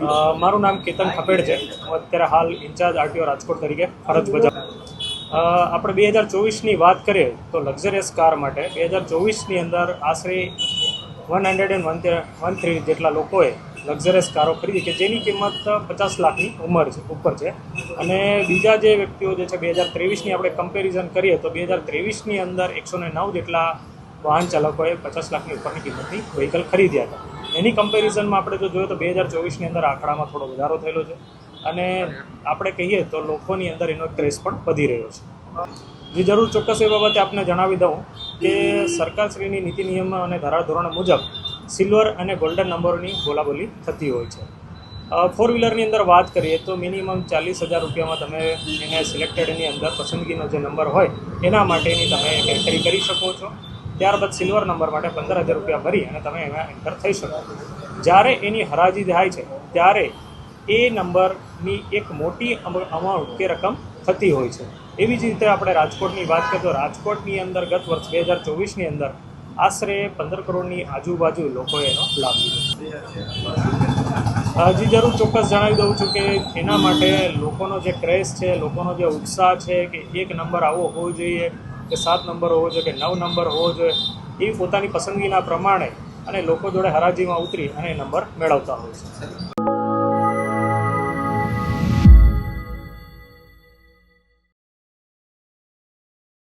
મારું નામ કેતન ખપેડ છે. હું અત્યારે હાલ ઇન્ચાર્જ આરટીઓ રાજકોટ તરીકે ફરજ બજાવું. આપણે 2024ની વાત કરીએ તો લક્ઝરિયસ કાર માટે 2024ની અંદર આશરે 113 જેટલા લોકોએ લક્ઝરિયસ કારો ખરીદી કે જેની કિંમત 50 લાખની ઉપર છે. અને બીજા જે વ્યક્તિઓ જે છે 2023ની આપણે કમ્પેરિઝન કરીએ તો 2023ની અંદર 109 જેટલા વાહન ચાલકોએ 50 લાખની ઉપરની કિંમતની વ્હીકલ ખરીદ્યા હતા. એની કમ્પેરિઝનમાં આપણે જો જોઈએ તો 2024ની અંદર આંકડામાં થોડો વધારો થયેલો છે અને આપણે કહીએ તો લોકોની અંદર એનો ક્રેઝ પણ વધી રહ્યો છે. જે જરૂર ચોક્કસ એ બાબતે આપને જણાવી દઉં કે સરકારશ્રીની નીતિ નિયમ અને ધારાધોરણ મુજબ સિલ્વર અને ગોલ્ડન નંબરોની બોલાબોલી થતી હોય છે. ફોર વ્હીલરની અંદર વાત કરીએ તો મિનિમમ 40,000 રૂપિયામાં તમે એને સિલેક્ટેડની અંદર પસંદગીનો જે નંબર હોય એના માટેની તમે એન્ટ્રી કરી શકો છો. ત્યારબાદ સિલ્વર નંબર માટે 15,000 રૂપિયા ભરી અને તમે એમાં એન્ટર થઈ શકો. જ્યારે એની હરાજી થાય છે ત્યારે એ નંબરની એક મોટી અમાઉન્ટ કે રકમ થતી હોય છે. એવી જ રીતે આપણે રાજકોટની વાત કરીએ તો રાજકોટની અંદર ગત વર્ષ 2024ની અંદર આશરે 15 કરોડની આજુબાજુ લોકોએ એનો લાભ લીધો. હજી જરૂર ચોક્કસ જણાવી દઉં છું કે એના માટે લોકોનો જે ક્રેઝ છે, લોકોનો જે ઉત્સાહ છે કે એક નંબર આવો હોવો જોઈએ કે 7 નંબર હોવો જોઈએ કે 9 નંબર હોવો જોઈએ, એ પોતાની પસંદગીના પ્રમાણે અને લોકો જોડે હરાજીમાં ઉતરી અને નંબર મેળવતા હોય છે.